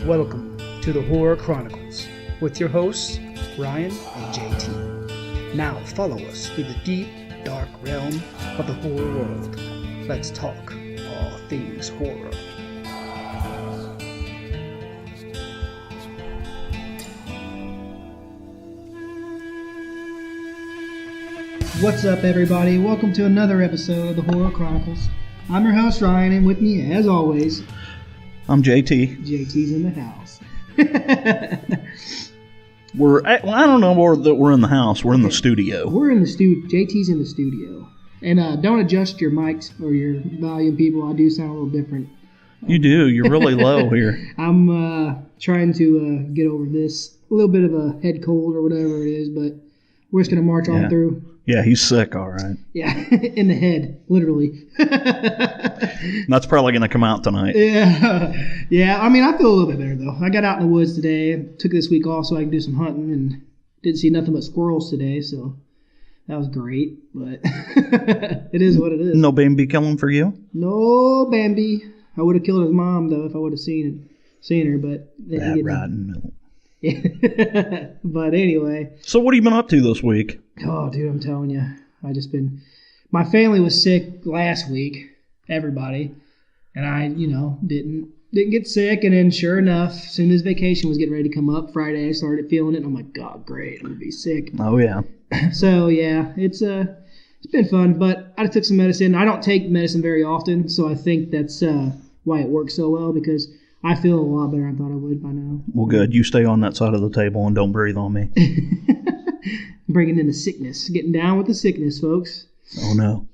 Welcome to the Horror Chronicles with your hosts, Ryan and JT. Now follow us through the deep, dark realm of the horror world. Let's talk all things horror. What's up, everybody? Welcome to another episode of the Horror Chronicles. I'm your host, Ryan, and with me, as always, I'm JT. JT's in the house. I don't know that we're in the house. We're in the studio. We're in the studio. JT's in the studio. And don't adjust your mics or your volume, people. I do sound a little different. You do. You're really low here. I'm trying to get over this. A little bit of a head cold or whatever it is, but we're just going to march on through. Yeah, he's sick, all right. Yeah, in the head, literally. That's probably going to come out tonight. Yeah. I mean, I feel a little bit better, though. I got out in the woods today. Took this week off so I could do some hunting and didn't see nothing but squirrels today, so that was great. But it is what it is. No Bambi killing for you? No Bambi. I would have killed his mom, though, if I would have seen her, but... That rotten milk. But anyway. So what have you been up to this week? Oh, dude, I'm telling you. My family was sick last week. Everybody. And I, didn't get sick. And then sure enough, as soon as vacation was getting ready to come up, Friday, I started feeling it. And I'm like, God, great. I'm going to be sick. Oh, yeah. So, yeah, it's been fun. But I took some medicine. I don't take medicine very often. So I think that's why it works so well, because I feel a lot better than I thought I would by now. Well, good. You stay on that side of the table and don't breathe on me. Bringing in the sickness. Getting down with the sickness, folks. Oh, no.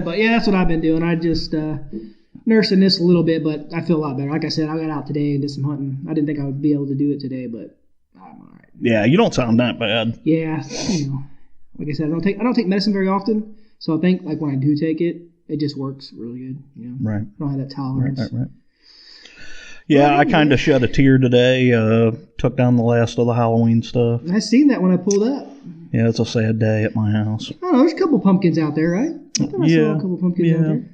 But, yeah, that's what I've been doing. I just nursing this a little bit, but I feel a lot better. Like I said, I got out today and did some hunting. I didn't think I would be able to do it today, but I'm all right. Yeah, you don't sound that bad. Yeah, like I said, I don't take medicine very often, so I think like when I do take it, it just works really good. Right. I don't have that tolerance. Right. Yeah, I kind of shed a tear today. Took down the last of the Halloween stuff. I seen that when I pulled up. Yeah, it's a sad day at my house. I don't know. There's a couple pumpkins out there, right? I thought I saw a couple pumpkins out there.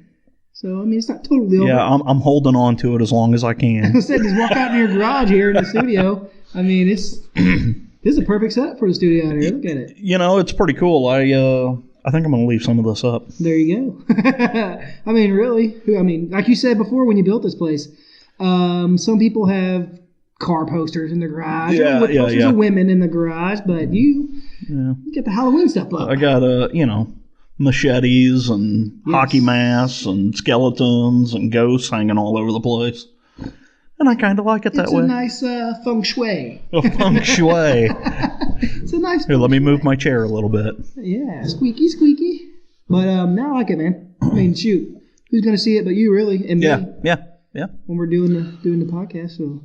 So, I mean, it's not totally over. Yeah, I'm holding on to it as long as I can. I said, just walk out in your garage here in the studio. I mean, this is a perfect setup for the studio out here. Look at it. It's pretty cool. I think I'm going to leave some of this up. There you go. I mean, really. Like you said before when you built this place, some people have car posters in the garage. Posters of women in the garage, but you get the Halloween stuff up. I got machetes and hockey masks and skeletons and ghosts hanging all over the place. And I kind of like it that way. It's a nice feng shui. A feng shui. It's a nice Here, let me move my chair a little bit. Yeah, squeaky. But now I like it, man. I mean, shoot. Who's going to see it but you, really, and me? Yeah. When we're doing the podcast, so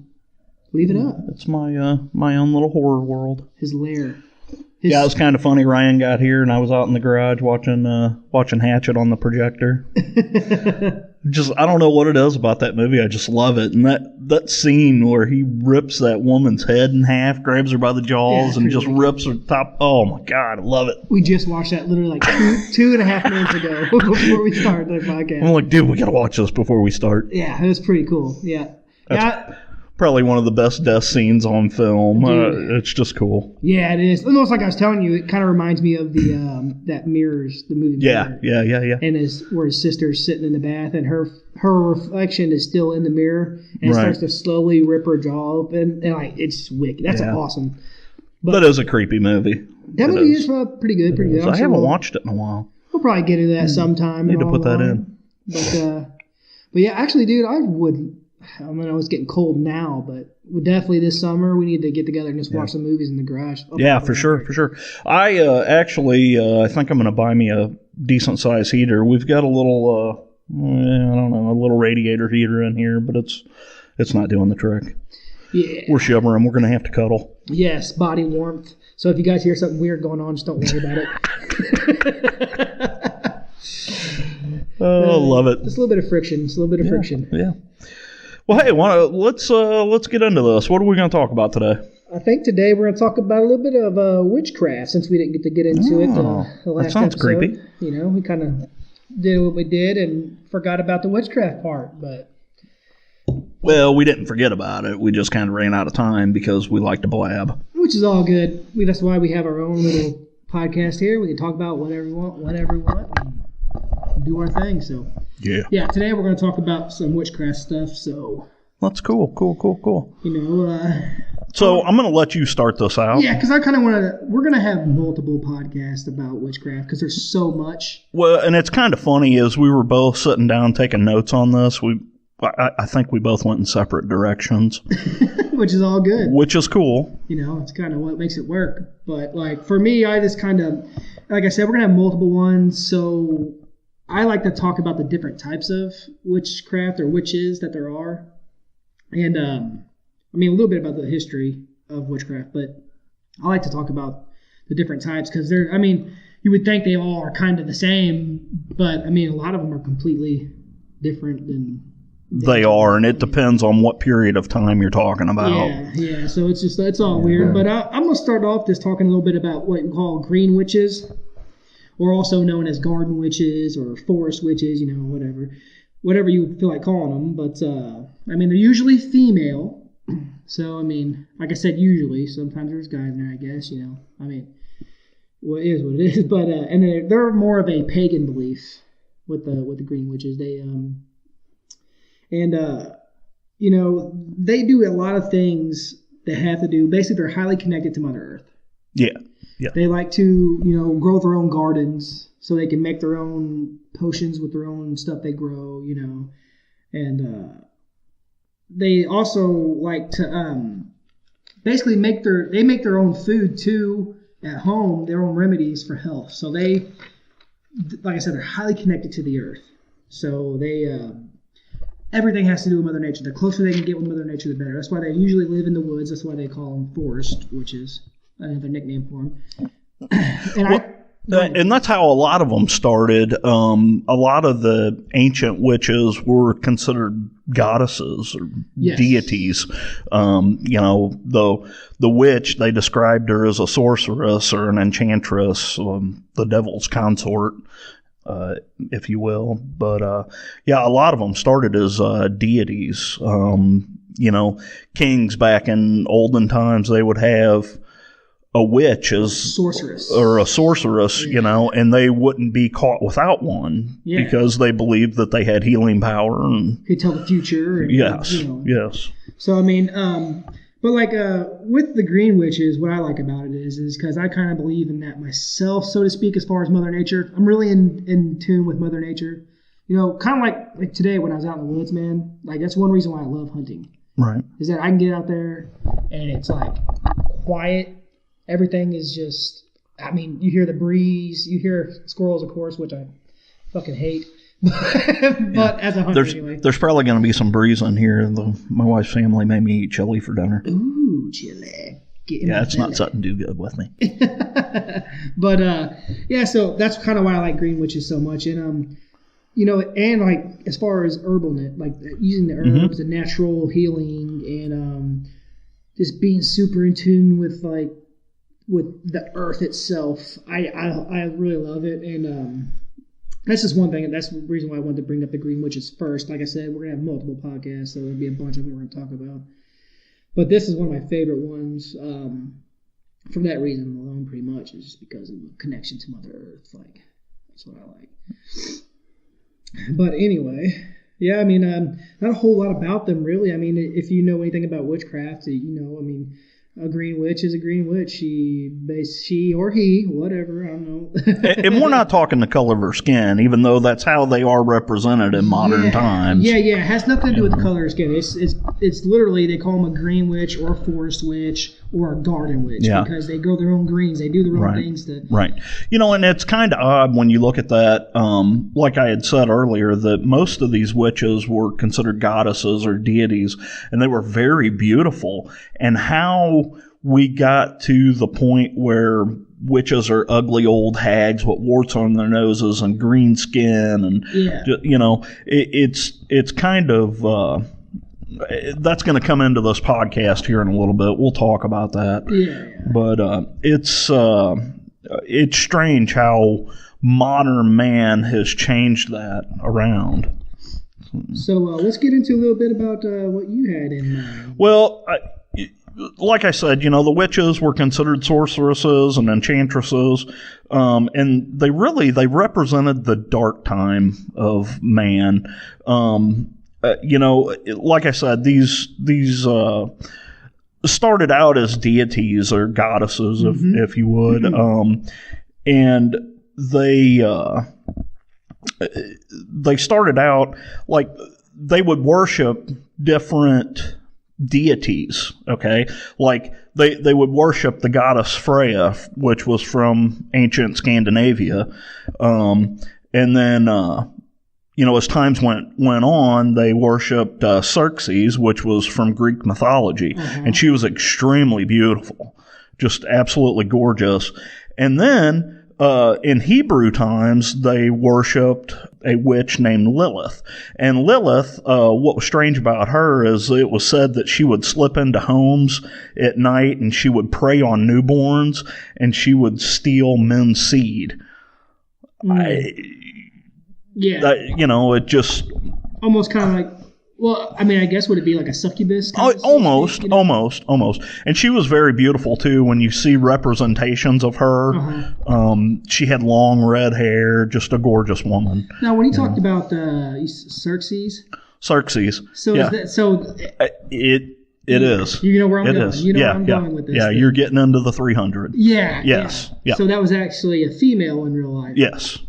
leave it up. It's my own little horror world. His lair. It was kind of funny. Ryan got here, and I was out in the garage watching Hatchet on the projector. I don't know what it is about that movie. I just love it. And that scene where he rips that woman's head in half, grabs her by the jaws, and just rips her top. Oh, my God. I love it. We just watched that literally like 2.5 minutes ago before we started the podcast. I'm like, dude, we got to watch this before we start. Yeah, it was pretty cool. Yeah. Probably one of the best death scenes on film. It's just cool. Yeah, it is. Almost like I was telling you, it kind of reminds me of the that Mirrors, the movie. Yeah. And where his sister's sitting in the bath, and her reflection is still in the mirror, and it starts to slowly rip her jaw open, and it's wicked. That's awesome. But that is a creepy movie. That movie is pretty good. I haven't watched it in a while. We'll probably get into that sometime. Need to put that in. But yeah, actually, dude, I know it's getting cold now, but definitely this summer we need to get together and just watch some movies in the garage. For sure. I I think I'm going to buy me a decent size heater. We've got a little, a little radiator heater in here, but it's not doing the trick. Yeah, we're shivering. We're going to have to cuddle. Yes, body warmth. So if you guys hear something weird going on, just don't worry about it. I love it. Just a little bit of friction. Yeah. Well, hey, let's get into this. What are we going to talk about today? I think today we're going to talk about a little bit of witchcraft, since we didn't get into it the last that sounds episode. Creepy. We kind of did what we did and forgot about the witchcraft part. But Well, we didn't forget about it. We just kind of ran out of time because we like to blab. Which is all good. That's why we have our own little podcast here. We can talk about whatever we want, and do our thing. So yeah. Today we're going to talk about some witchcraft stuff. So that's cool. So I'm going to let you start this out. Yeah, because I kind of want to. We're going to have multiple podcasts about witchcraft because there's so much. Well, and it's kind of funny as we were both sitting down taking notes on this. I think we both went in separate directions. Which is all good. Which is cool. It's kind of what makes it work. But, like, for me, I just kind of, like I said, we're going to have multiple ones. So I like to talk about the different types of witchcraft or witches that there are. And, a little bit about the history of witchcraft. But I like to talk about the different types because you would think they all are kind of the same. But, a lot of them are completely different than... They are, and it depends on what period of time you're talking about. Yeah. So it's all weird. But I'm going to start off just talking a little bit about what we call green witches, or also known as garden witches or forest witches, whatever you feel like calling them. But, they're usually female. So, like I said, usually. Sometimes there's guys in there, I guess, what is what it is. But, and they're more of a pagan belief with the green witches. They, they do a lot of things that have to do, basically they're highly connected to Mother Earth. Yeah. They like to, grow their own gardens so they can make their own potions with their own stuff they grow, and they also like to basically make their own food too at home, their own remedies for health. So they, like I said, they're highly connected to the earth. So they... everything has to do with Mother Nature. The closer they can get with Mother Nature, the better. That's why they usually live in the woods. That's why they call them forest witches. Another nickname for them. And that's how a lot of them started. A lot of the ancient witches were considered goddesses or deities. The witch, they described her as a sorceress or an enchantress, the devil's consort. If you will. But, a lot of them started as deities. Kings back in olden times, they would have a witch as sorceress or a sorceress, and they wouldn't be caught without one because they believed that they had healing power and could tell the future. And, yes. So, but like with the green witches, what I like about it is because I kind of believe in that myself, so to speak, as far as Mother Nature. I'm really in tune with Mother Nature. Kind of like today when I was out in the woods, man. Like that's one reason why I love hunting. Right. Is that I can get out there and it's like quiet. Everything is just, you hear the breeze, you hear squirrels, of course, which I fucking hate. But as a hunter, anyway. There's probably going to be some breeze in here. My wife's family made me eat chili for dinner. Ooh, chili. It's not something too good with me. But, so that's kind of why I like green witches so much. And, and like as far as herbalness, like using the herbs and natural healing and just being super in tune with the earth itself. I really love it. And, that's just one thing, and that's the reason why I wanted to bring up the green witches first. Like I said, we're going to have multiple podcasts, so there'll be a bunch of them we're going to talk about. But this is one of my favorite ones from that reason alone, pretty much, is just because of the connection to Mother Earth. Like, that's what I like. But anyway, not a whole lot about them, really. If you know anything about witchcraft, a green witch is a green witch. She or he, whatever, I don't know. And we're not talking the color of her skin, even though that's how they are represented in modern times. Yeah. It has nothing to do with the color of skin. It's literally, they call them a green witch or a forest witch or a garden witch because they grow their own greens. They do their own things. Right. And it's kind of odd when you look at that. Like I had said earlier, that most of these witches were considered goddesses or deities, and they were very beautiful. And how we got to the point where witches are ugly old hags with warts on their noses and green skin, and it's kind of that's going to come into this podcast here in a little bit. We'll talk about that. But it's strange how modern man has changed that around. So let's get into a little bit about what you had in mind. Well, like I said, the witches were considered sorceresses and enchantresses, and they represented the dark time of man. Like I said, these started out as deities or goddesses, if you would, and they started out like they would worship different deities, okay? Like they would worship the goddess Freya, which was from ancient Scandinavia, and then as times went on, they worshipped Xerxes, which was from Greek mythology, and she was extremely beautiful, just absolutely gorgeous. And then in Hebrew times, they worshipped a witch named Lilith. And Lilith, what was strange about her is it was said that she would slip into homes at night and she would prey on newborns and she would steal men's seed. It just... Almost kind of like... Well, I mean, I guess would it be like a succubus? Almost. And she was very beautiful, too, when you see representations of her. She had long red hair, just a gorgeous woman. Now, when you talked about Xerxes? Xerxes. So yeah. is that... So... It is. You know where I'm going. Is. You know where I'm going with this. Yeah, you're getting into the 300. Yeah. Yes. Yeah. So that was actually a female in real life. Yes.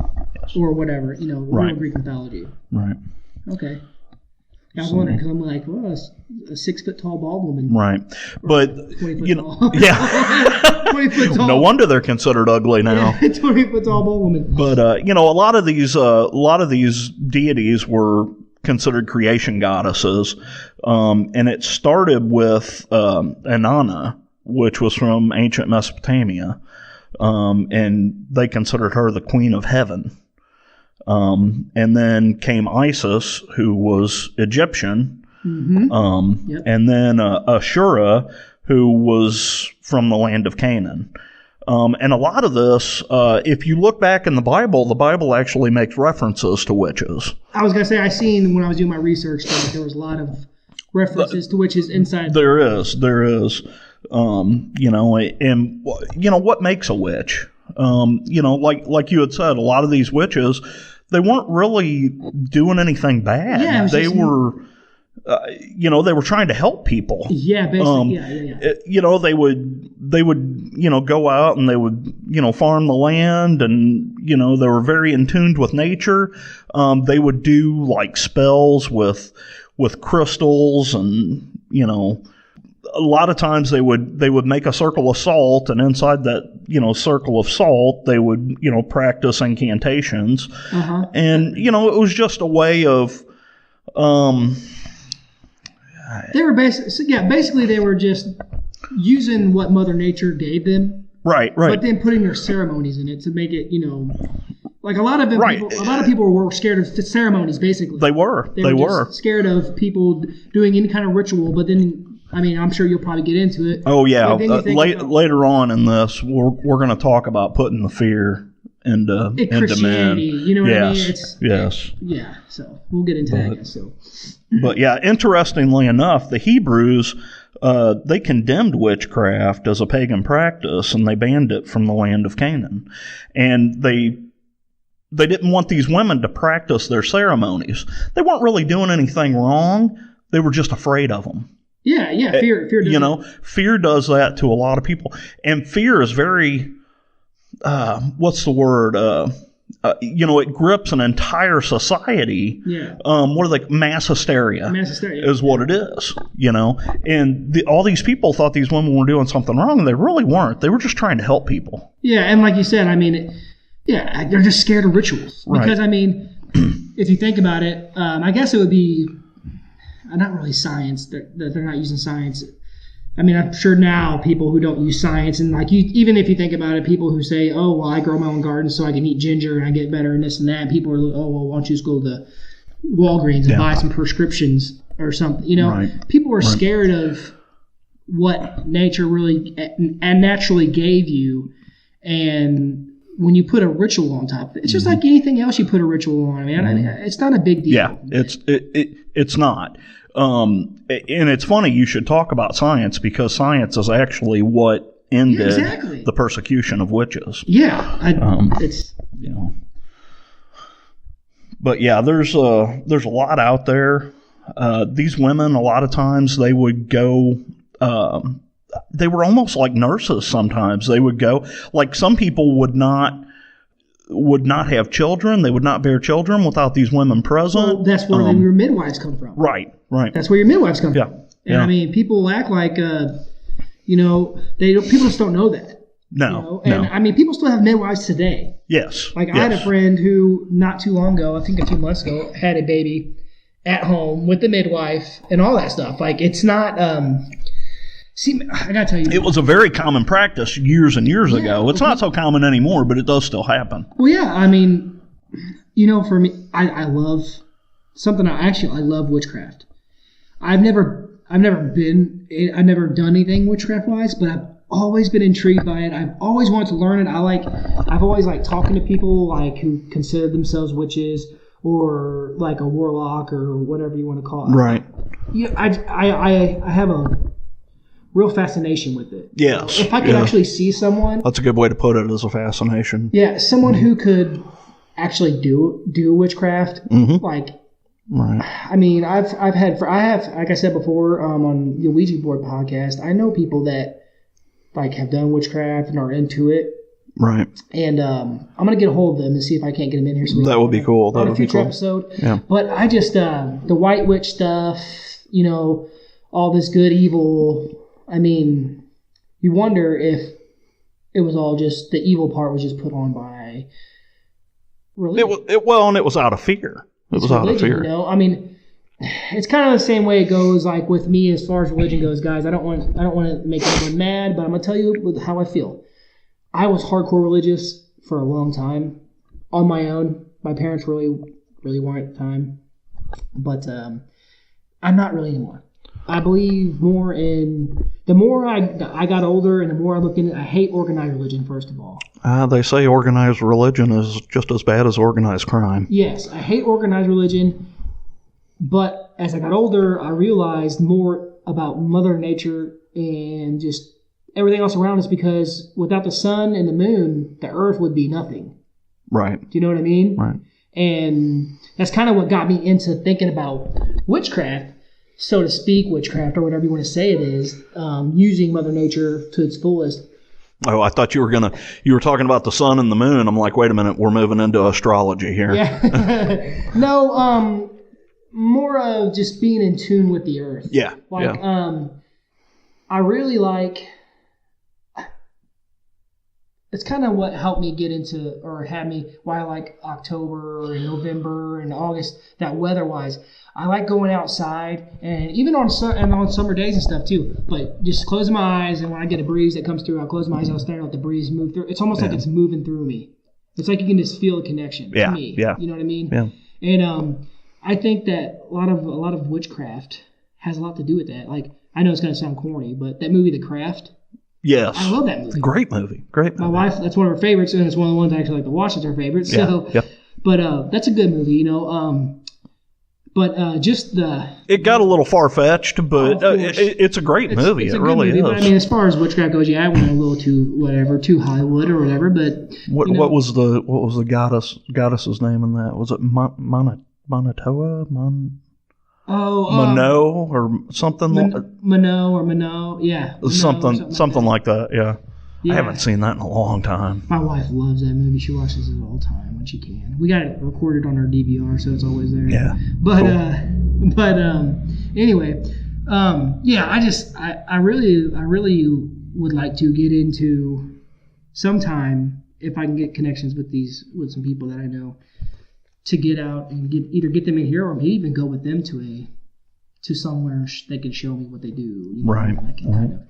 Or whatever, real Greek mythology. Right. Okay. I was wondering because I'm like, well, a 6 foot tall bald woman. Right. But, 20 foot tall. Yeah. 20 foot tall. No wonder they're considered ugly now. Yeah, 20 foot tall bald woman. But, a lot of these deities were considered creation goddesses. And it started with Inanna, which was from ancient Mesopotamia. And they considered her the queen of heaven. And then came Isis, who was Egyptian. And then Ashura, who was from the land of Canaan. And a lot of this, if you look back in the Bible actually makes references to witches. I was going to say, I seen when I was doing my research that there was a lot of references to witches inside. There is. And what makes a witch? Like you had said, a lot of these witches, they weren't really doing anything bad. Yeah, they were trying to help people. Yeah, basically. They would go out and they would, farm the land, and, they were very in tune with nature. They would do like spells with crystals, and, a lot of times they would make a circle of salt, and inside that, circle of salt, they would, practice incantations. And, it was just a way of, they were basically they were just using what Mother Nature gave them. Right. But then putting their ceremonies in it to make it, like a lot of them, a lot of people were scared of ceremonies, basically. They were just scared of people doing any kind of ritual, but then, I mean, I'm sure you'll probably get into it. Oh, yeah. Later on in this, we're going to talk about putting the fear into Christianity, men. You know what I mean? Yes. Yeah, so we'll get into that, I guess. So. But, yeah, interestingly enough, the Hebrews, they condemned witchcraft as a pagan practice, and they banned it from the land of Canaan. And they didn't want these women to practice their ceremonies. They weren't really doing anything wrong. They were just afraid of them. Yeah. Fear does fear does that to a lot of people, and fear is very, what's the word? It grips an entire society. Yeah. What are they? Mass hysteria. Mass hysteria is what it is. And all these people thought these women were doing something wrong, and they really weren't. They were just trying to help people. Yeah, and like you said, I mean, they're just scared of rituals because I mean, if you think about it, I guess it would be. Not really science. They're not using science. I mean, I'm sure now people who don't use science, and like even if you think about it, people who say, "Oh, well, I grow my own garden so I can eat ginger and I get better and this and that." People are like, "Oh, well, why don't you just go to the Walgreens and buy some prescriptions or something?" People are scared of what nature really and naturally gave you, and Mm-hmm. you put a ritual on top of it. It's just like anything else you put a ritual on, man. I mean, it's not a big deal. Yeah, it's not. And it's funny you should talk about science, because science is actually what ended the persecution of witches. Yeah, it's But yeah, there's a lot out there. These women, a lot of times, they would go. They were almost like nurses. Sometimes they would go. Like, some people would not have children. They would not bear children without these women present. Well, that's where your midwives come from. Right. That's where your midwives come yeah. from. And I mean, people act like, people just don't know that. No. And I mean, people still have midwives today. Yes. Like, I had a friend who, not too long ago, I think a few months ago, had a baby at home with the midwife and all that stuff. Like, it's not. See, I gotta tell you, it was a very common practice years and years ago. It's not so common anymore, but it does still happen. Well, yeah. I mean, for me, I love something. I love witchcraft. I've never done anything witchcraft wise, but I've always been intrigued by it. I've always wanted to learn it. I've always liked talking to people like who consider themselves witches, or like a warlock, or whatever you want to call it. Right. I have a real fascination with it. Yes. If I could actually see someone. That's a good way to put it, as a fascination. Yeah, someone who could actually do witchcraft. Mm-hmm. Like, right. I mean, I have, like I said before, on the Ouija board podcast, I know people that like have done witchcraft and are into it. Right. And I'm gonna get a hold of them and see if I can't get them in here. So that would be cool. That would be cool. Episode. Yeah. But I just the white witch stuff, all this good evil. I mean, you wonder if it was all just the evil part was just put on by religion. It was out of fear. It was out of fear. I mean, it's kind of the same way it goes like with me as far as religion goes, guys. I don't want to make anyone mad, but I'm gonna tell you how I feel. I was hardcore religious for a long time on my own. My parents really weren't at the time, but I'm not really anymore. I believe more in the more I got older and the more I look into it. I hate organized religion, first of all. They say organized religion is just as bad as organized crime. Yes, I hate organized religion, but as I got older, I realized more about Mother Nature and just everything else around us, because without the sun and the moon, the earth would be nothing. Right. Do you know what I mean? Right. And that's kind of what got me into thinking about witchcraft, so to speak, witchcraft, or whatever you want to say it is, using Mother Nature to its fullest. Oh, I thought you were talking about the sun and the moon. I'm like, wait a minute, we're moving into astrology here. Yeah. No, more of just being in tune with the earth. Yeah. Like, I really like. It's kind of what helped me get into, or had me, why I like October and November and August, that weather-wise. I like going outside, and even on summer days and stuff too, but just closing my eyes, and when I get a breeze that comes through, I'll close my eyes, I'll stand and let the breeze move through. It's almost like it's moving through me. It's like you can just feel a connection to me. Yeah. You know what I mean? Yeah. And I think that a lot of witchcraft has a lot to do with that. Like, I know it's going to sound corny, but that movie, The Craft, yes. I love that movie. Great movie. My wife, that's one of her favorites, and it's one of the ones I actually like to watch as her favorite. So, yeah. But that's a good movie, But just the... It got a little far-fetched, but it's a great movie. It really is. But I mean, as far as witchcraft goes, I went a little too Hollywood or whatever, but... What was the goddess's name in that? Was it Manitoa? Minot or something? Minot, yeah. Something like that, yeah. I haven't seen that in a long time. My wife loves that movie. She watches it all the time when she can. We got it recorded on our DVR, so it's always there. Yeah. But cool. Anyway, I really would like to get into sometime, if I can get connections with some people that I know, to get out and either get them in here or maybe even go with them to somewhere they can show me what they do. Right. Kind of.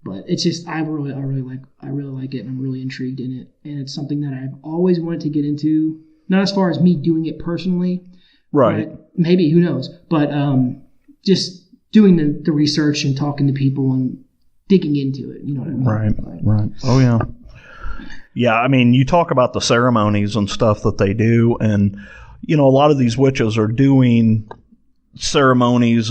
But it's just I really like it, and I'm really intrigued in it, and it's something that I've always wanted to get into. Not as far as me doing it personally, right? Maybe, who knows? But just doing the research and talking to people and digging into it. You know what I mean? Right. Oh yeah. Yeah, I mean, you talk about the ceremonies and stuff that they do, and, a lot of these witches are doing ceremonies.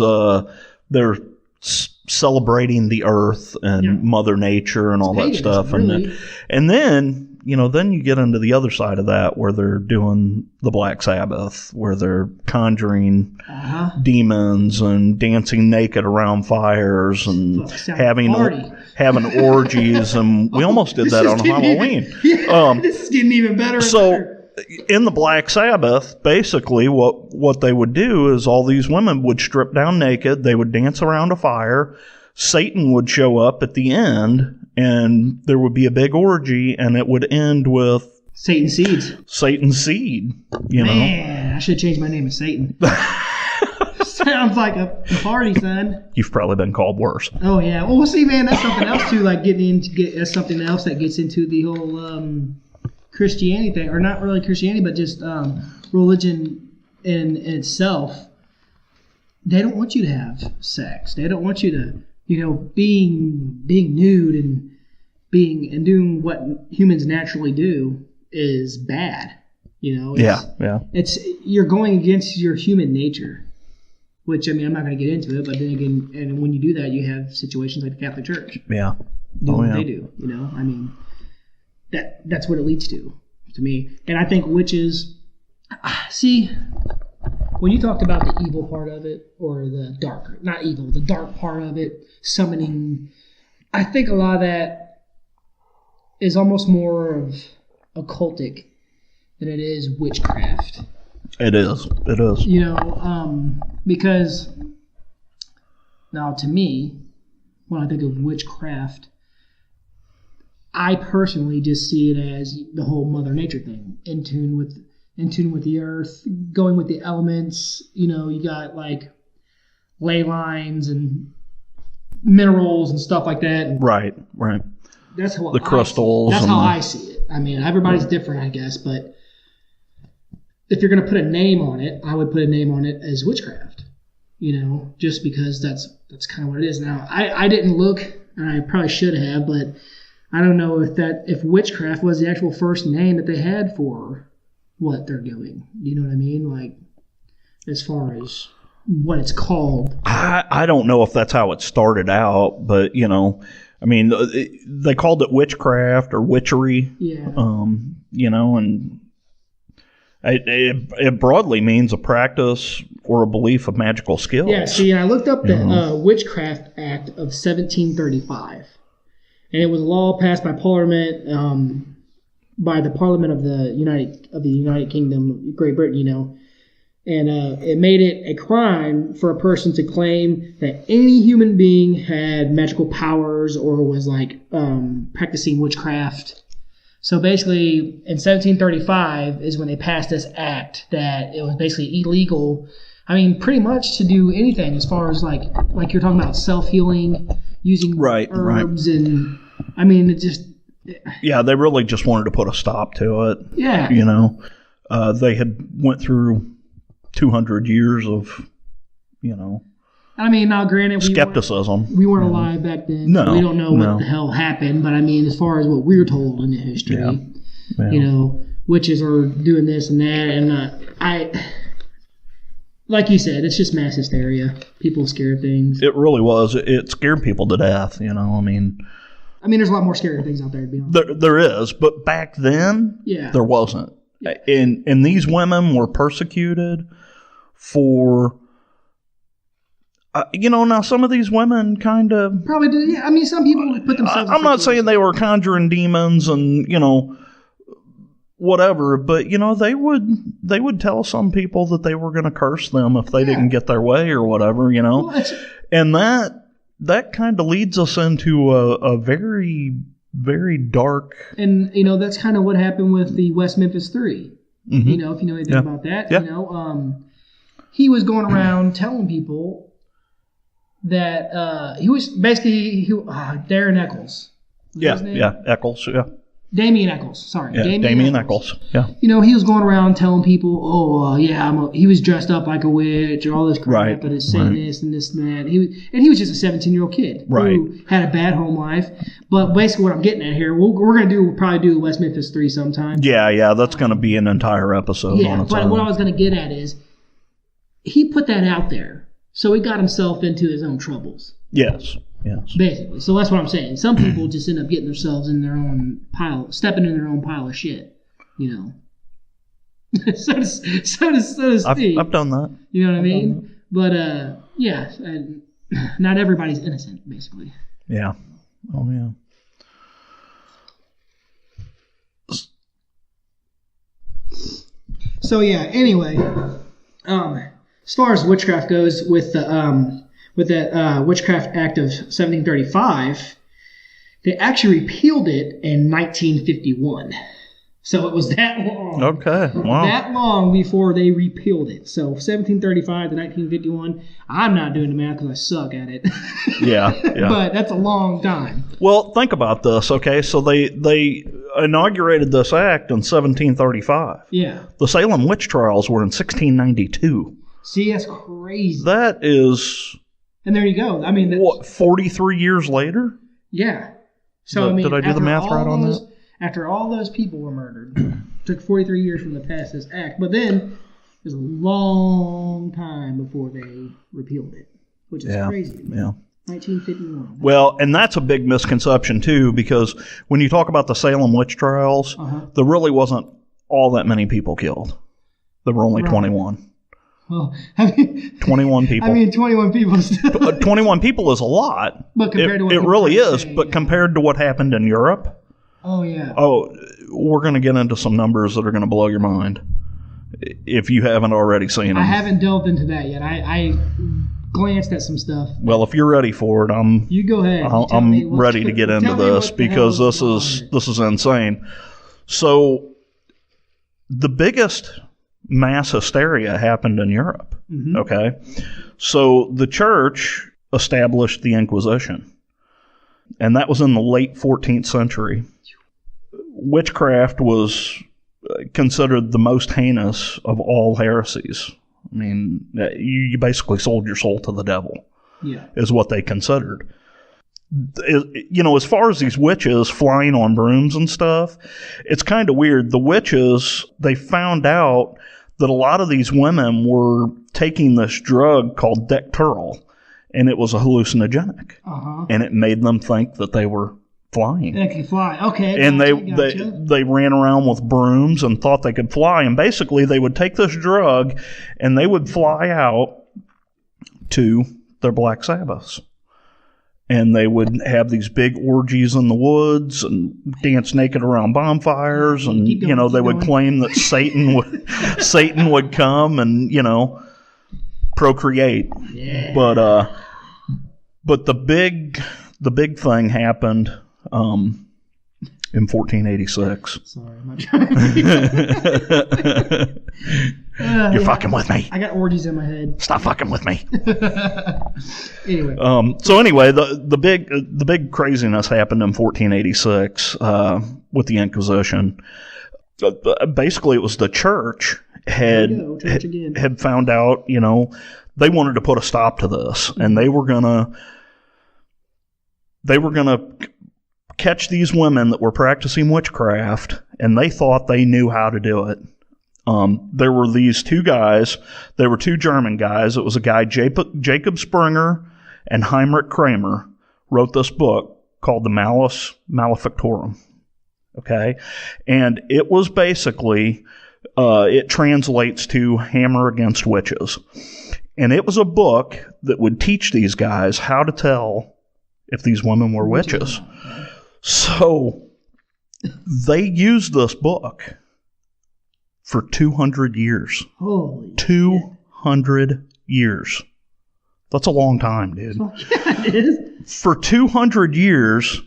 They're celebrating the earth and Mother Nature and all that stuff. Really. And then, then you get into the other side of that where they're doing the Black Sabbath, where they're conjuring demons and dancing naked around fires and having orgies. And we almost did that on Halloween. This is getting even better. In the Black Sabbath, basically what they would do is all these women would strip down naked. They would dance around a fire. Satan would show up at the end, and there would be a big orgy, and it would end with Satan's seeds. Satan's seed, Man, I should change my name to Satan. Sounds like a party, son. You've probably been called worse. Oh, yeah. Well, we'll see, man. That's something else, too. Like, that's something else that gets into the whole Christianity thing. Or not really Christianity, but just religion in itself. They don't want you to have sex. They don't want you to, being nude and doing what humans naturally do is bad. It's you're going against your human nature, which I'm not going to get into it. But then again, and when you do that, you have situations like the Catholic Church. Yeah, what they do. That's what it leads to me. And I think witches. See, when you talked about the evil part of it, or the dark part of it, summoning, I think a lot of that is almost more of occultic than it is witchcraft. It is. Because now to me, when I think of witchcraft, I personally just see it as the whole Mother Nature thing, in tune with the earth, going with the elements. You got like ley lines and minerals and stuff like that. And right. That's how the crystals. That's how I see it. Everybody's different, I guess, but if you're going to put a name on it, I would put a name on it as witchcraft. Just because that's kind of what it is. Now, I didn't look, and I probably should have, but I don't know if witchcraft was the actual first name that they had for what they're doing. You know what I mean? Like, as far as what it's called. I don't know if that's how it started out, but, they called it witchcraft or witchery. Yeah. And it broadly means a practice or a belief of magical skills. Yeah, see, and I looked up the Witchcraft Act of 1735. And it was a law passed by Parliament, by the Parliament of the United Kingdom, Great Britain, and it made it a crime for a person to claim that any human being had magical powers or was practicing witchcraft. So basically, in 1735 is when they passed this act that it was basically illegal. Pretty much to do anything as far as like you're talking about self-healing, using herbs and. It just... Yeah, they really just wanted to put a stop to it. Yeah. They had went through 200 years of, now granted... skepticism. We weren't alive back then. No. So we don't know what the hell happened, but as far as what we're told in the history, witches are doing this and that, and like you said, it's just mass hysteria. People scared things. It really was. It scared people to death, there's a lot more scary things out there, to be honest. There is, but back then, there wasn't. Yeah. And these women were persecuted for, now some of these women kind of... Probably did, yeah. Some people put themselves... I'm not saying they were conjuring demons and, whatever, but, they would tell some people that they were going to curse them if they didn't get their way or whatever, Well, and that kind of leads us into a very, very dark... And, that's kind of what happened with the West Memphis 3. Mm-hmm. If you know anything about that. Yeah. He was going around telling people that he was basically... Darren Eccles. Yeah, Eccles, yeah. Damien Eccles. Sorry. Yeah, Damien Eccles. Yeah. You know, he was going around telling people, he was dressed up like a witch or all this crap, and it's Satanist and this and that. He was just a 17-year-old kid who had a bad home life. But basically what I'm getting at here, we'll probably do West Memphis 3 sometime. Yeah, that's going to be an entire episode on its own. What I was going to get at is he put that out there, so he got himself into his own troubles. Yes. Basically. So that's what I'm saying. Some people just end up getting themselves in their own stepping in their own pile of shit, you know. so to speak. I've done that. You know what I mean? But, not everybody's innocent, basically. Yeah. Oh, yeah. So, anyway, as far as witchcraft goes, with that Witchcraft Act of 1735, they actually repealed it in 1951. So it was that long. Okay, wow. That long before they repealed it. So 1735 to 1951. I'm not doing the math because I suck at it. Yeah. But that's a long time. Well, think about this, okay? So they inaugurated this act in 1735. Yeah. The Salem Witch Trials were in 1692. See, that's crazy. That is... And there you go. I mean... What, 43 years later? Yeah. So, did I do the math right on that? After all those people were murdered, it took 43 years from the pass this act. But then, it was a long time before they repealed it, which is crazy. Yeah. 1951. Well, and that's a big misconception, too, because when you talk about the Salem Witch Trials, there really wasn't all that many people killed. There were only 21. Well, 21 people. 21 people still. 21 people is a lot. But compared to what it really is. But compared to what happened in Europe, we're going to get into some numbers that are going to blow your mind if you haven't already seen them. I haven't delved into that yet. I glanced at some stuff. Well, if you're ready for it, you go ahead. I'm ready to get into this because this is insane. So the biggest mass hysteria happened in Europe. Okay, so the church established the Inquisition, and that was in the late 14th century. Witchcraft was considered the most heinous of all heresies. I mean, you basically sold your soul to the devil. Yeah, is what they considered. You know, as far as these witches flying on brooms and stuff, it's kind of weird. The witches, they found out that a lot of these women were taking this drug called Dectural, and it was a hallucinogenic. And it made them think that they were flying. They could fly. Okay. And they ran around with brooms and thought they could fly. And basically, they would take this drug, and they would fly out to their Black Sabbaths. And they would have these big orgies in the woods and dance naked around bonfires. And, they would claim that Satan would come and, procreate. Yeah. But the big thing happened in 1486. Sorry, I'm not trying. You're fucking with me. I got orgies in my head. Stop fucking with me. Anyway. So anyway, the big craziness happened in 1486 with the Inquisition. Basically, it was the church had found out. They wanted to put a stop to this, and they were gonna catch these women that were practicing witchcraft, and they thought they knew how to do it. There were these two guys. They were two German guys. It was a guy, Jacob Springer and Heinrich Kramer, wrote this book called The Malleus Maleficarum. Okay? And it was basically, it translates to Hammer Against Witches. And it was a book that would teach these guys how to tell if these women were witches. So they used this book for 200 years. Holy 200 years. That's a long time, dude. Yeah, it is. For 200 years,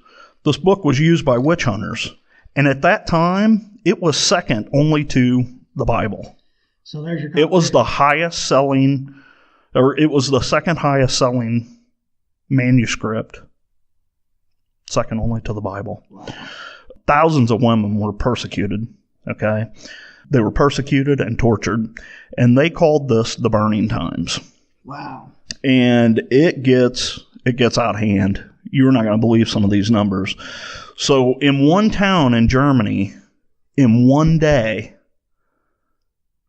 this book was used by witch hunters. And at that time, it was second only to the Bible. So there's your It was the highest selling, or it was the second highest selling manuscript, second only to the Bible. Wow. thousands of women were persecuted, okay? They were persecuted and tortured, and they called this the burning times. Wow. And it gets out of hand. You're not going to believe some of these numbers. So in one town in Germany, in one day,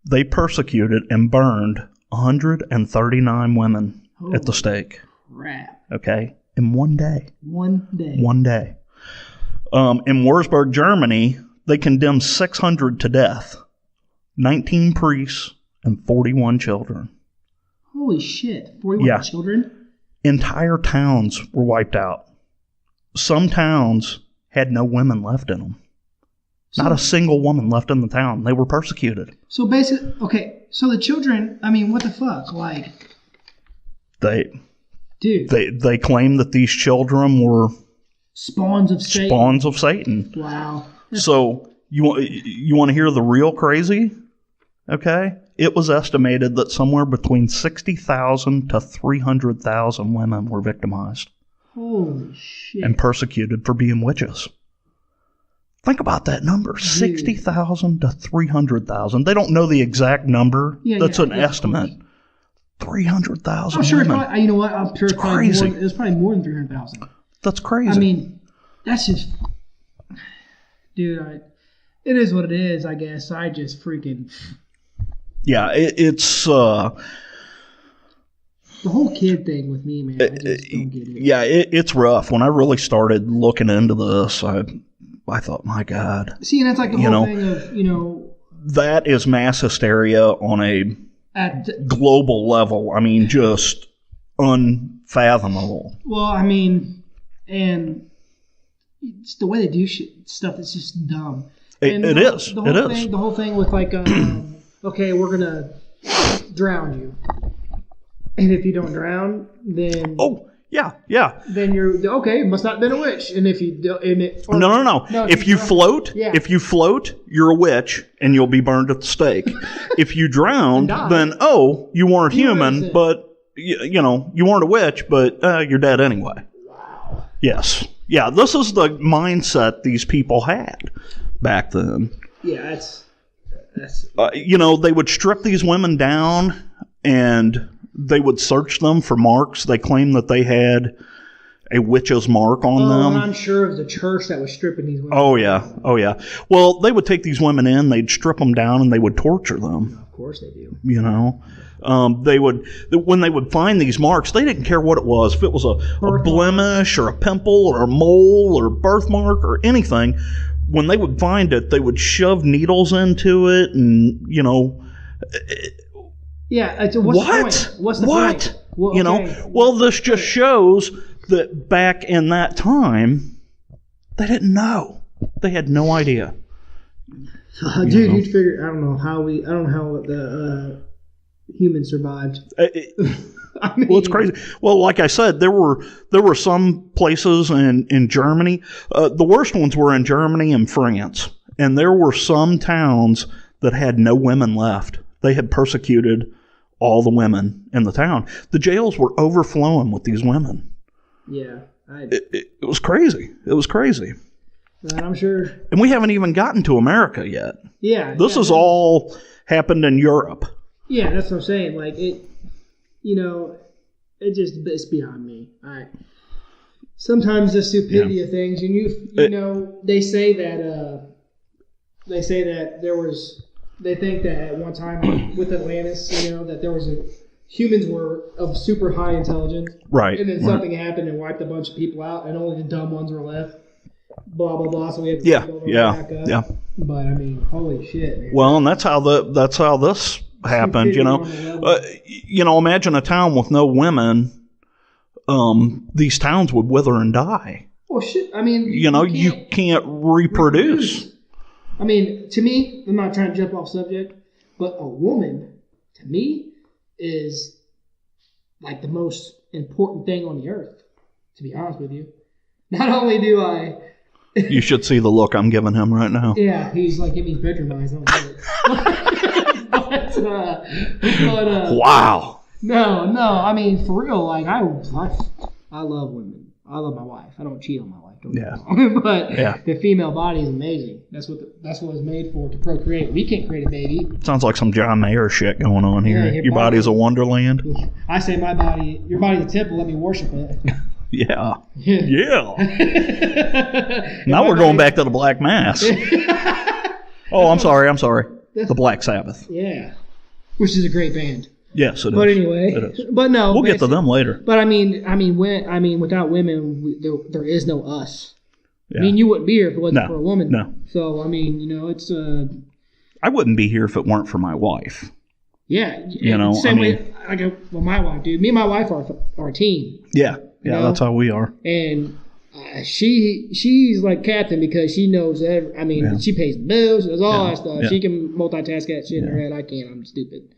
they persecuted and burned 139 women at the stake. Crap. Okay? In one day. One day. One day. In Würzburg, Germany, they condemned 600 to death. 19 priests and 41 children. Holy shit. 41 children? Entire towns were wiped out. Some towns had no women left in them. Not a single woman left in the town. They were persecuted. So basically, okay, so the children, I mean, what the fuck? Like, They claim that these children were spawns of Satan. Spawns of Satan. Wow. So you want to hear the real crazy? Okay? It was estimated that somewhere between 60,000 to 300,000 women were victimized. Holy shit. And persecuted for being witches. Think about that number. Dude. 60,000 to 300,000. They don't know the exact number. That's an estimate. 300,000 I'm sure women. it's probably, you know what? I'm sure it's probably crazy. It was probably more than 300,000. That's crazy. I mean, that's just... Dude, it is what it is, I guess. I just freaking... Yeah, it's... the whole kid thing with me, man, I just don't get it. Yeah, it's rough. When I really started looking into this, I thought, my God. See, and that's like the whole thing of, That is mass hysteria on a global level. I mean, just unfathomable. Well, I mean, and it's the way they do stuff is just dumb. It is. The whole thing with like, okay, we're going to drown you. And if you don't drown, then... Oh, yeah. Then you're... Okay, must not have been a witch. And if you... No. If you float, you're a witch, and you'll be burned at the stake. If you drowned, then, you weren't human, but, you weren't a witch, but you're dead anyway. Wow. Yes. Yeah, this is the mindset these people had back then. Yeah, that's they would strip these women down, and... they would search them for marks. They claimed that they had a witch's mark on them. And I'm sure it was the church that was stripping these women. Oh, yeah. Well, they would take these women in, they'd strip them down, and they would torture them. Of course they do. They would, when they would find these marks, they didn't care what it was. If it was a blemish or a pimple or a mole or birthmark or anything, when they would find it, they would shove needles into it and, yeah, what's the point? What's the point? Well, this just shows that back in that time, they didn't know. They had no idea. Dude, you'd figure. I don't know how the humans survived. I mean, well, it's crazy. Well, like I said, there were some places in Germany. The worst ones were in Germany and France, and there were some towns that had no women left. They had persecuted all the women in the town. The jails were overflowing with these women. Yeah. It was crazy. It was crazy. I'm sure. And we haven't even gotten to America yet. Yeah. This has all happened in Europe. Yeah, that's what I'm saying. Like, it's beyond me. Sometimes the stupidity of things, and they say that there was... They think that at one time with Atlantis, that there was humans were of super high intelligence. Right. And then something happened and wiped a bunch of people out, and only the dumb ones were left. Blah, blah, blah. So we had to back up. Yeah. But, I mean, holy shit, man. Well, and that's how this happened, imagine a town with no women. These towns would wither and die. Well, shit. I mean, you can't reproduce. I mean, to me, I'm not trying to jump off subject, but a woman, to me, is like the most important thing on the earth, to be honest with you. Not only do I... You should see the look I'm giving him right now. Yeah, he's like, give me bedroom eyes. I don't get it. Wow. No, I mean, for real, like, I love women. I love my wife. I don't cheat on my wife. stuff. Don't get me wrong. But Yeah. the female body is amazing. That's what it was made for, to procreate. We can't create a baby. Sounds like some John Mayer shit going on here. Yeah, your body's a wonderland. I say your body's a temple. Let me worship it. Yeah. Now we're going back to the Black Mass. Oh, I'm sorry. The Black Sabbath. Yeah. Which is a great band. Yes, it is. But anyway, it is. But no, we'll get to them later. But I mean, without women, there is no us. Yeah. I mean, you wouldn't be here if it wasn't for a woman. No. So I mean, it's. I wouldn't be here if it weren't for my wife. Yeah. Same way. My wife, dude. Me and my wife are a team. Yeah. Yeah, that's how we are. And she's like captain because she knows she pays bills, does all that stuff. Yeah. She can multitask that shit in her head. I can't. I'm stupid.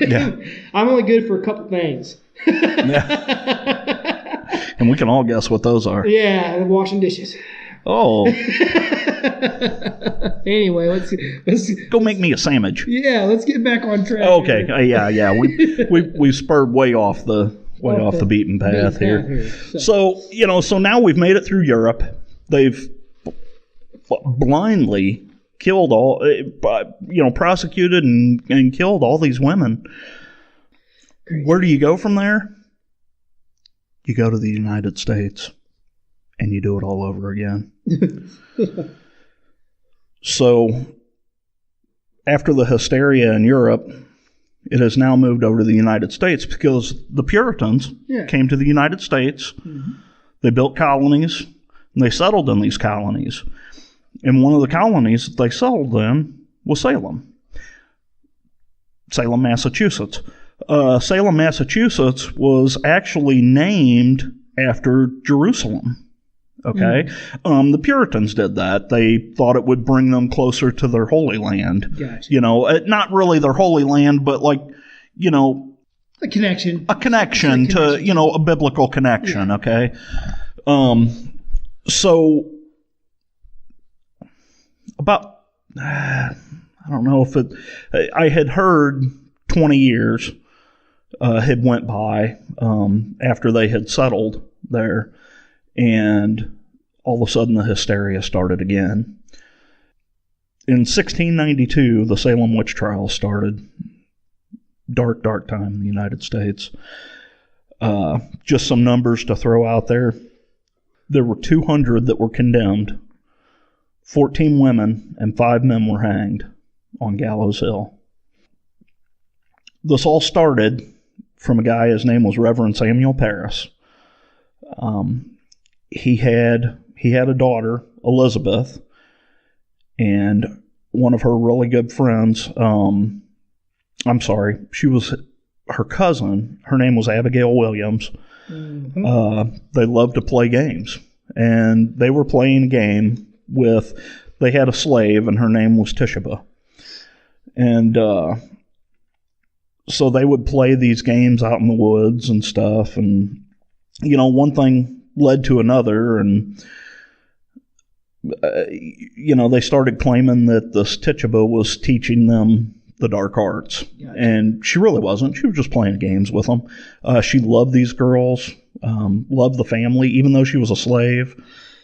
Yeah. I'm only good for a couple things. Yeah. And we can all guess what those are. Yeah, washing dishes. Oh. Anyway, let's go make me a sandwich. Yeah, let's get back on track. Okay. Yeah. We spurred way off the beaten path here. So now we've made it through Europe. They've blindly killed prosecuted and killed all these women. Crazy. Where do you go from there? You go to the United States and you do it all over again. So after the hysteria in Europe, it has now moved over to the United States because the Puritans came to the United States. Mm-hmm. They built colonies, and they settled in these colonies. And one of the colonies that they settled in was Salem, Massachusetts. Salem, Massachusetts was actually named after Jerusalem. Okay? Mm. The Puritans did that. They thought it would bring them closer to their Holy Land. Gotcha. Not really their Holy Land, but a connection. A connection to, a biblical connection, okay? So, about, I don't know if I had heard 20 years had went by after they had settled there, and all of a sudden the hysteria started again. In 1692, the Salem Witch Trials started. Dark, dark time in the United States. Just some numbers to throw out there. There were 200 that were condemned. 14 women and 5 men were hanged on Gallows Hill. This all started from a guy, his name was Reverend Samuel Parris. He had a daughter, Elizabeth, and one of her really good friends, she was her cousin. Her name was Abigail Williams. Mm-hmm. They loved to play games, and they were playing a game they had a slave, and her name was Tishaba. And so they would play these games out in the woods and stuff, and one thing led to another, and they started claiming that this Tishaba was teaching them the dark arts. Gotcha. And she really wasn't. She was just playing games with them. She loved these girls, loved the family, even though she was a slave.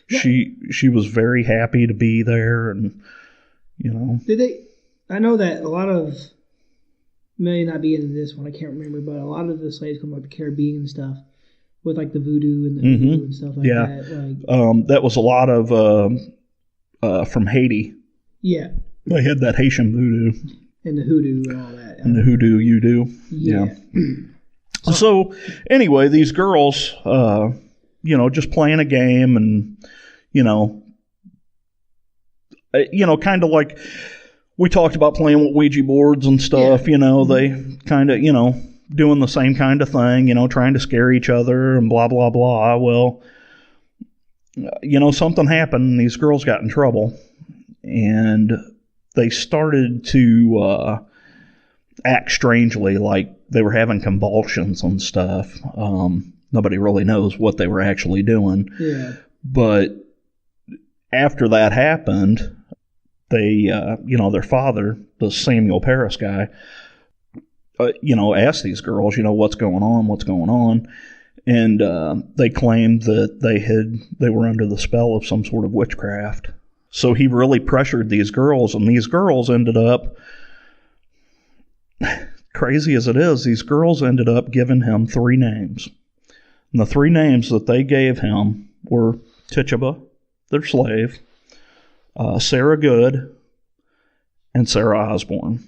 Yeah. She was very happy to be there, and Did they? I know that a lot of, may not be into this one, I can't remember, but a lot of the slaves come like the Caribbean and stuff, with like the voodoo and the voodoo and stuff like that. That was a lot of from Haiti. Yeah. They had that Haitian voodoo. And the hoodoo and all that. And the hoodoo you do. Yeah. So anyway, these girls, just playing a game, and, kind of like we talked about playing with Ouija boards and stuff, they kind of, doing the same kind of thing, trying to scare each other and blah, blah, blah. Well, something happened and these girls got in trouble, and they started to act strangely, like they were having convulsions and stuff. Nobody really knows what they were actually doing. Yeah. But after that happened, they, their father, the Samuel Parris guy, asked these girls, what's going on? And they claimed that they were under the spell of some sort of witchcraft. So he really pressured these girls, and these girls ended up, crazy as it is, these girls ended up giving him 3 names. And the 3 names that they gave him were Tituba, their slave, Sarah Good, and Sarah Osborne.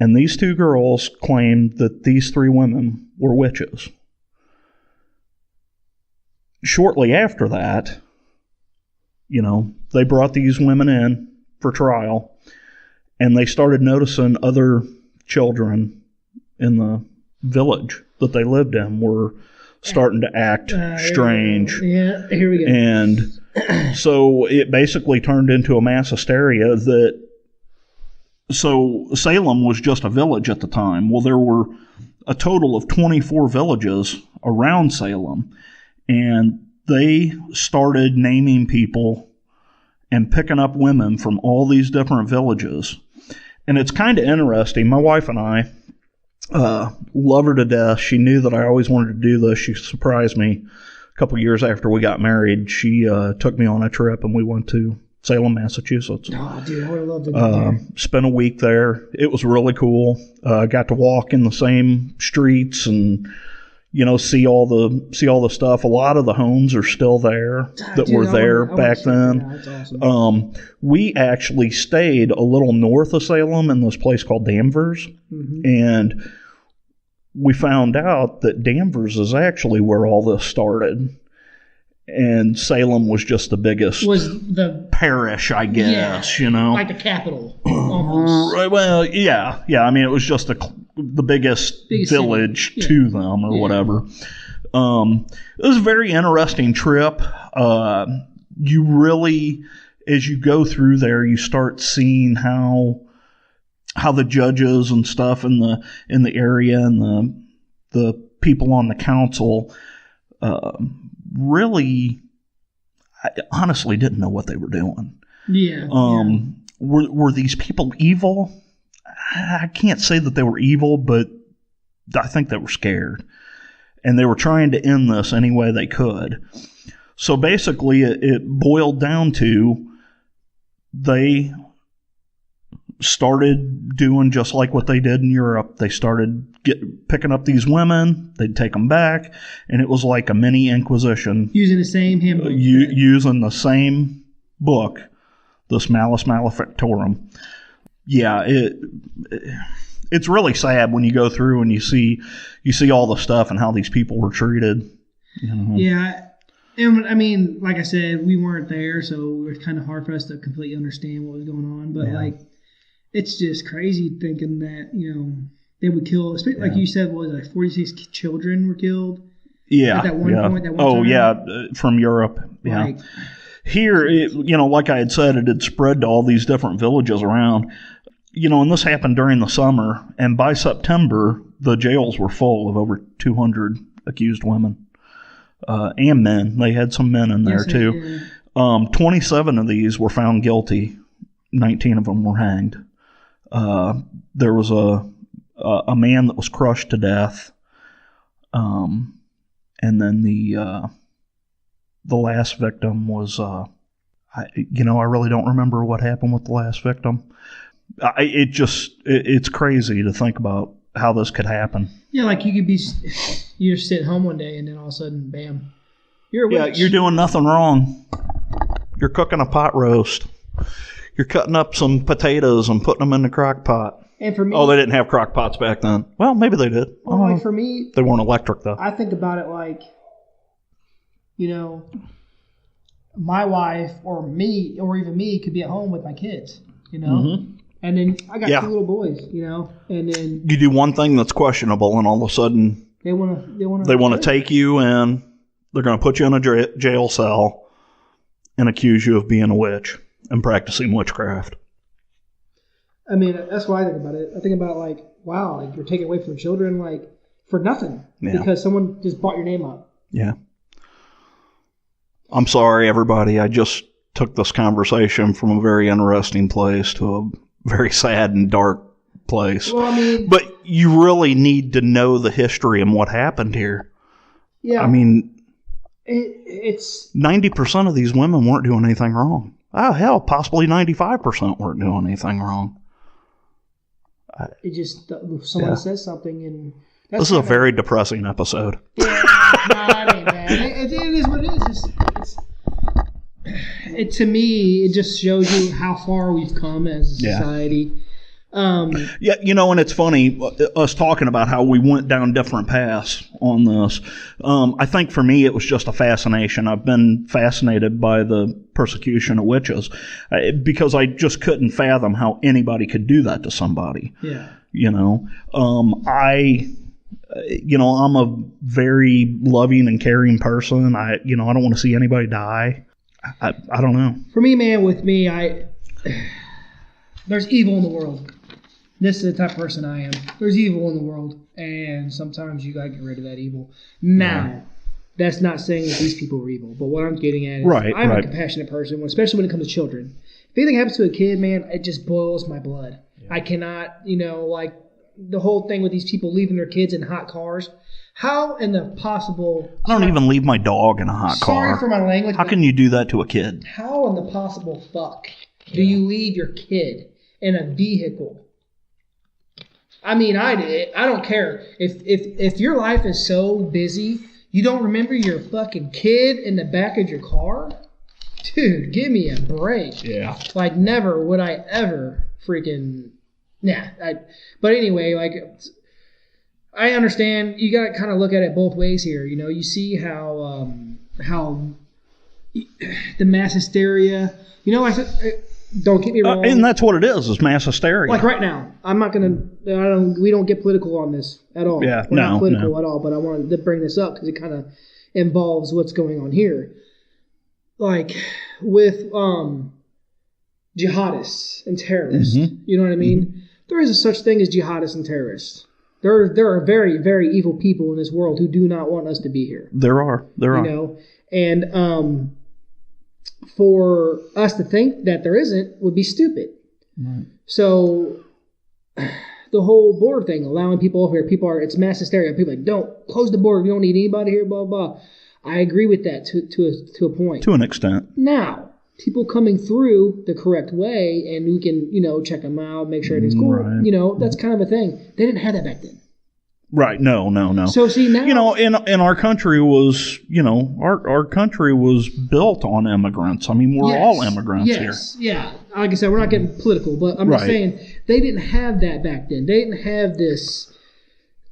And these 2 girls claimed that these 3 women were witches. Shortly after that, they brought these women in for trial, and they started noticing other children in the village that they lived in were starting to act strange. Yeah, here we go. And so it basically turned into a mass hysteria so Salem was just a village at the time. Well, there were a total of 24 villages around Salem, and they started naming people and picking up women from all these different villages. And it's kind of interesting. My wife and I love her to death. She knew that I always wanted to do this. She surprised me a couple years after we got married. She took me on a trip, and we went to Salem, Massachusetts. Oh, dude, I would have loved to be there. Spent a week there. It was really cool. Got to walk in the same streets and see all the stuff. A lot of the homes are still there that were there back then. Yeah, that's awesome. We actually stayed a little north of Salem in this place called Danvers, and we found out that Danvers is actually where all this started. And Salem was just the biggest parish, I guess, like the capital, almost. Right, well, yeah. I mean, it was just the biggest village to them or whatever. It was a very interesting trip. You really, as you go through there, you start seeing how the judges and stuff in the area and the people on the council really, I honestly didn't know what they were doing. Yeah. Were these people evil? I can't say that they were evil, but I think they were scared. And they were trying to end this any way they could. So basically, it boiled down to they started doing just like what they did in Europe. They started picking up these women, they'd take them back, and it was like a mini Inquisition. Using the same handbook. Using the same book, this Malleus Maleficarum. Yeah, it's really sad when you go through and you see all the stuff and how these people were treated. Yeah, and I mean, like I said, we weren't there, so it was kind of hard for us to completely understand what was going on. But it's just crazy thinking that they would kill, like you said, 46 children were killed. Yeah, at that one point. That one time. From Europe. Yeah. Here, like I had said, it had spread to all these different villages around. And this happened during the summer, and by September, the jails were full of over 200 accused women and men. They had some men in there too. 27 of these were found guilty. 19 of them were hanged. There was a man that was crushed to death, and then the last victim was. I really don't remember what happened with the last victim. It's crazy to think about how this could happen. Yeah, like you're sitting home one day and then all of a sudden, bam, you're a witch. Yeah, you're doing nothing wrong. You're cooking a pot roast. You're cutting up some potatoes and putting them in the crock pot. And for me, they didn't have crock pots back then. Well, maybe they did. Well, for me, they weren't electric though. I think about it like, my wife or me or even me could be at home with my kids, and then I got 2 little boys, and then you do one thing that's questionable, and all of a sudden they want to take you and they're going to put you in a jail cell and accuse you of being a witch and practicing witchcraft. I mean, that's why I think about it. I think about like, wow, like you're taking away from children like for nothing because someone just brought your name up. Yeah. I'm sorry, everybody. I just took this conversation from a very interesting place to a very sad and dark place. Well, I mean, but you really need to know the history and what happened here. Yeah. I mean, it's 90% of these women weren't doing anything wrong. Oh, hell, possibly 95% weren't doing anything wrong. It just, someone says something and... This is a very depressing episode. Yeah, no, it ain't bad. It is what it is. To me, it just shows you how far we've come as a society. Yeah, and it's funny, us talking about how we went down different paths on this. I think for me, it was just a fascination. I've been fascinated by the persecution of witches because I just couldn't fathom how anybody could do that to somebody. Yeah. I'm a very loving and caring person. I don't want to see anybody die. I don't know. For me, man, with me, there's evil in the world. This is the type of person I am. There's evil in the world, and sometimes you gotta get rid of that evil. Now, that's not saying that these people are evil, but what I'm getting at is I'm a compassionate person, especially when it comes to children. If anything happens to a kid, man, it just boils my blood. Yeah. I cannot, like the whole thing with these people leaving their kids in hot cars. How in the possible... I don't even leave my dog in a hot car. Sorry for my language. How can you do that to a kid? How in the possible fuck do you leave your kid in a vehicle? I mean, I did. I don't care. If your life is so busy, you don't remember your fucking kid in the back of your car? Dude, give me a break. Yeah. Like, never would I ever freaking... Nah. But anyway, like... I understand. You got to kind of look at it both ways here. You see how the mass hysteria. Don't get me wrong. And that's what it is mass hysteria. Like right now, I'm not gonna. We don't get political on this at all. Yeah, we're not political at all. But I wanted to bring this up because it kind of involves what's going on here. Like with jihadists and terrorists. Mm-hmm. You know what I mean? Mm-hmm. There is a such thing as jihadists and terrorists. There are very, very evil people in this world who do not want us to be here. There are. And for us to think that there isn't would be stupid. Right. So the whole border thing, allowing people over here, it's mass hysteria. People are like, don't close the border. We don't need anybody here, blah, blah. I agree with that to a point. To an extent. Now, people coming through the correct way and we can, check them out, make sure everything's cool. Right. That's kind of a thing. They didn't have that back then. Right. No. So see now, and our country was, our country was built on immigrants. I mean, we're all immigrants here. Yeah. Like I said, we're not getting political, but I'm just saying they didn't have that back then. They didn't have this,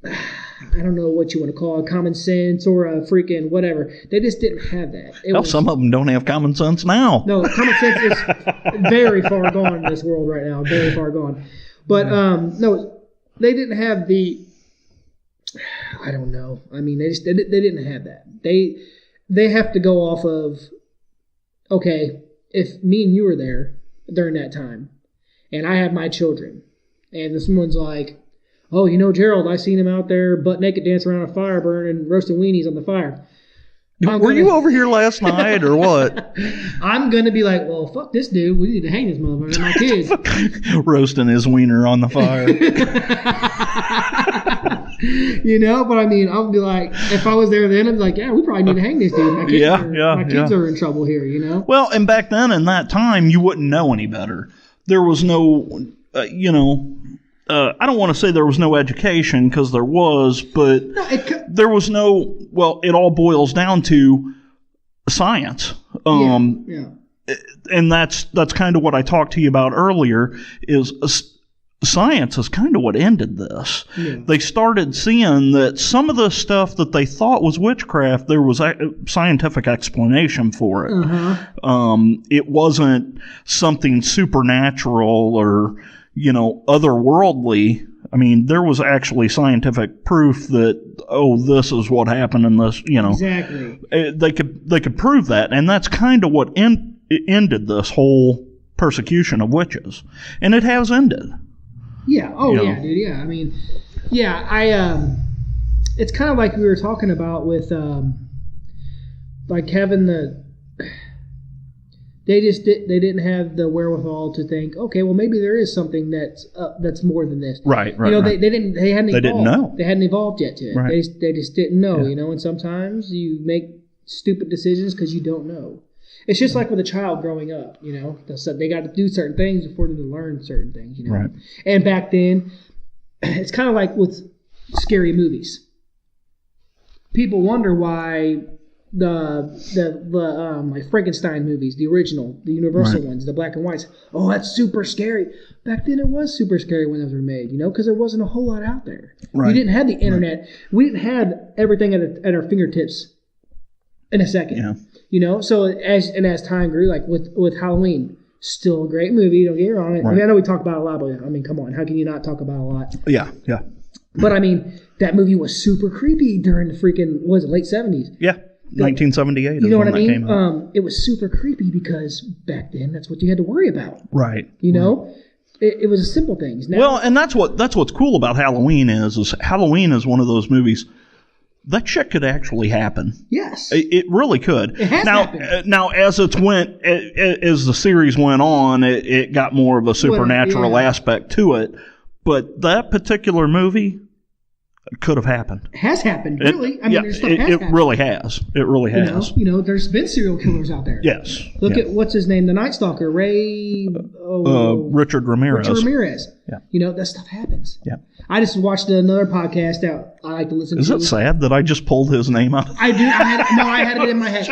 I don't know what you want to call it, common sense or a freaking whatever. They just didn't have that. Some of them don't have common sense now. No, common sense is very far gone in this world right now. Very far gone. But no, they didn't have the. I don't know. I mean, they didn't have that. They have to go off of. Okay, if me and you were there during that time, and I have my children, and someone's like, oh, Gerald, I seen him out there butt naked dancing around a fire burning, roasting weenies on the fire. Were you over here last night or what? I'm going to be like, well, fuck this dude. We need to hang this motherfucker, my kids. Roasting his wiener on the fire. But I mean, I'll be like, if I was there then, I'd be like, yeah, we probably need to hang this dude. My kids are in trouble here, Well, and back then in that time, you wouldn't know any better. There was no, I don't want to say there was no education because there was, but there was no. Well, it all boils down to science, and that's kind of what I talked to you about earlier. Is science is kind of what ended this. Yeah. They started seeing that some of the stuff that they thought was witchcraft, there was a scientific explanation for it. Uh-huh. It wasn't something supernatural or otherworldly. I mean, there was actually scientific proof that, this is what happened in this, Exactly. They could prove that, and that's kind of what ended this whole persecution of witches. And it has ended. Yeah. Oh, yeah, dude. Yeah. I mean, it's kind of like we were talking about with, like having They didn't have the wherewithal to think, okay, well maybe there is something that's more than this. Right. You know, right. they hadn't evolved. They didn't know. They hadn't evolved yet to it. Right. They just didn't know. Yeah. You know, and sometimes you make stupid decisions because you don't know. It's just like with a child growing up. You know, they got to do certain things before they learn certain things. You know, Right. And back then, it's kind of like with scary movies. People wonder why the like Frankenstein movies, the original, the Universal ones, the black and whites. Oh, that's super scary. Back then, it was super scary when those were made. You know, because there wasn't a whole lot out there. Right. We didn't have the internet. Right. We didn't have everything at our fingertips in a second. Yeah. You know, so as time grew, like with Halloween, still a great movie. Don't get me wrong. Right. I mean, I know we talk about it a lot, but I mean, come on, how can you not talk about it a lot? Yeah. But I mean, that movie was super creepy during the freaking late 70s. Yeah. 1978. You know what I mean? It was super creepy because back then that's what you had to worry about. Right. You know, it was a simple things. Now, well, and that's what's cool about Halloween is Halloween is one of those movies that shit could actually happen. Yes, it really could. It has happened. Now as as the series went on, it got more of a supernatural aspect to it. But that particular movie could have happened. It has happened, really. There's stuff has happened. It really has. It really has. You know, there's been serial killers out there. Yes. Look at, what's his name? The Night Stalker, Richard Ramirez. Yeah. You know, that stuff happens. Yeah. I just watched another podcast that I like to listen to. Is it sad that I just pulled his name out? I do. I had it in my head.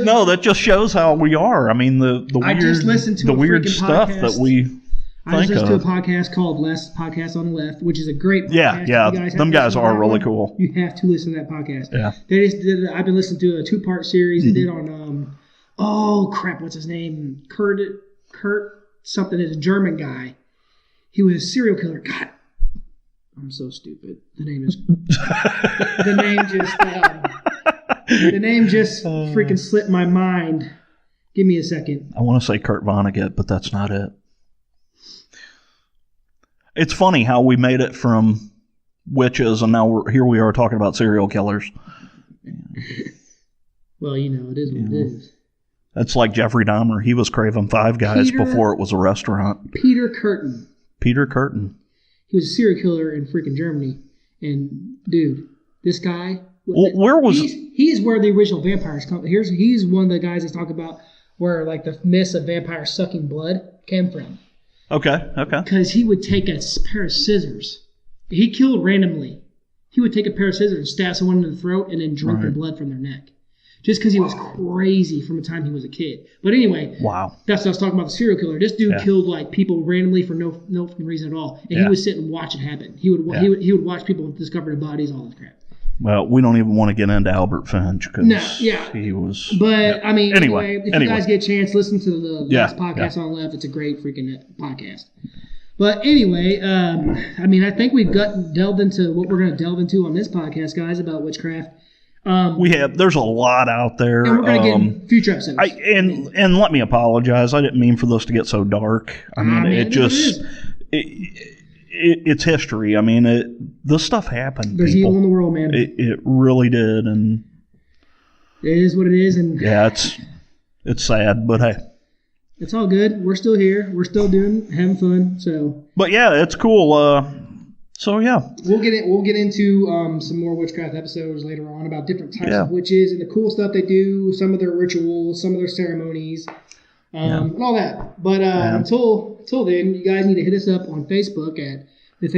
No, that just shows how we are. I mean, the weird stuff that we I just listened to a podcast called Podcast on the Left, which is a great podcast. Yeah. Them guys are really cool. You have to listen to that podcast. Yeah. I've been listening to a 2-part series they did on, what's his name? Kurt something, is a German guy. He was a serial killer. God, I'm so stupid. The name just freaking slipped my mind. Give me a second. I want to say Kurt Vonnegut, but that's not it. It's funny how we made it from witches and now here we are talking about serial killers. Well, you know, it is what it is. That's like Jeffrey Dahmer. He was craving Five Guys before it was a restaurant. Peter Curtin. He was a serial killer in freaking Germany. And, dude, this guy... Well, where was... He's where the original vampires come... He's one of the guys that talk about where, like, the myths of vampires sucking blood came from. Okay. Because he would take a pair of scissors. He killed randomly. He would take a pair of scissors and stab someone in the throat and then drink their blood from their neck. Just because he was crazy from the time he was a kid. But anyway, that's what I was talking about, the serial killer. This dude killed like people randomly for no reason at all. And he would sit and watch it happen. He would watch people discover the bodies, all this crap. Well, we don't even want to get into Albert Finch because he was... But, I mean, anyway, if you guys get a chance, listen to the last podcast on the left. It's a great freaking podcast. But anyway, I think we've delved into what we're going to delve into on this podcast, guys, about witchcraft. There's a lot out there. And we're going to get in future episodes. And let me apologize. I didn't mean for this to get so dark. It's history. I mean, this stuff happened. There's evil in the world, man. It really did, and it is what it is. And it's sad, but hey, it's all good. We're still here. We're still having fun. So, but yeah, it's cool. We'll get into some more witchcraft episodes later on about different types of witches and the cool stuff they do, some of their rituals, some of their ceremonies. And all that. But until then, you guys need to hit us up on Facebook at the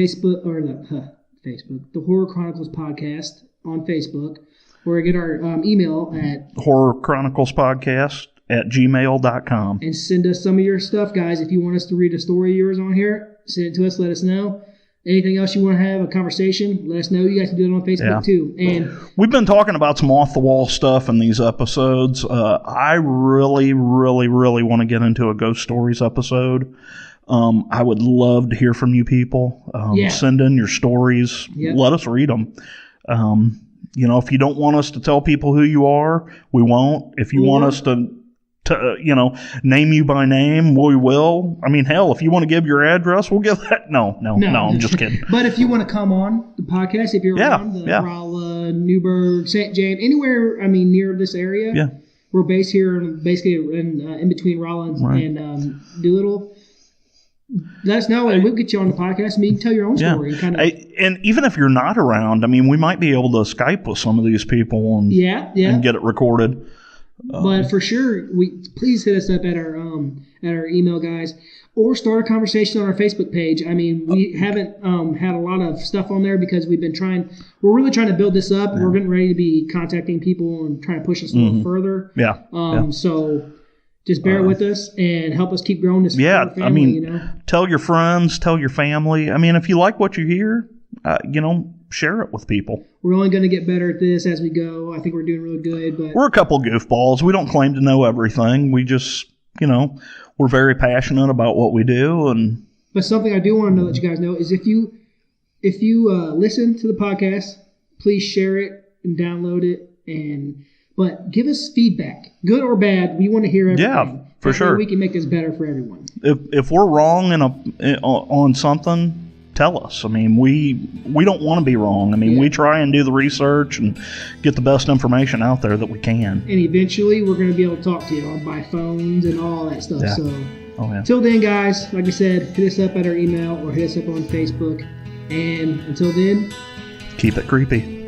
Horror Chronicles Podcast on Facebook, or get our email at horrorchroniclespodcast@gmail.com. And send us some of your stuff, guys. If you want us to read a story of yours on here, send it to us. Let us know. Anything else you want to have a conversation, let us know. You guys can do it on Facebook too. And we've been talking about some off the wall stuff in these episodes. I really, really, really want to get into a ghost stories episode. I would love to hear from you people. Send in your stories. Yep. Let us read them. If you don't want us to tell people who you are, we won't. If you want us to name you by name, we will. I mean, hell, if you want to give your address, we'll give that. No, I'm just kidding. But if you want to come on the podcast, if you're around Rolla, Newburgh, St. James, anywhere, near this area, We're based here basically in between Rollins and Doolittle. Let us know, and we'll get you on the podcast. And you can tell your own story. And even if you're not around, I mean, we might be able to Skype with some of these people and get it recorded. But for sure, please hit us up at our email, guys, or start a conversation on our Facebook page. I mean, we haven't had a lot of stuff on there because we're really trying to build this up. Yeah. We're getting ready to be contacting people and trying to push us a little further. So just bear with us and help us keep growing this family, I mean, tell your friends, tell your family. I mean, if you like what you hear, share it with people. We're only going to get better at this as we go. I think we're doing really good. But we're a couple goofballs. We don't claim to know everything. We just, we're very passionate about what we do. But something I do want to let you guys know is if you listen to the podcast, please share it and download it. But give us feedback, good or bad. We want to hear everything. Yeah, for sure. We can make this better for everyone. If we're wrong on something, tell us. I mean, we don't want to be wrong. I mean, we try and do the research and get the best information out there that we can. And eventually, we're going to be able to talk to you by phones and all that stuff. Yeah. So, until then, guys, like I said, hit us up at our email or hit us up on Facebook. And until then, keep it creepy.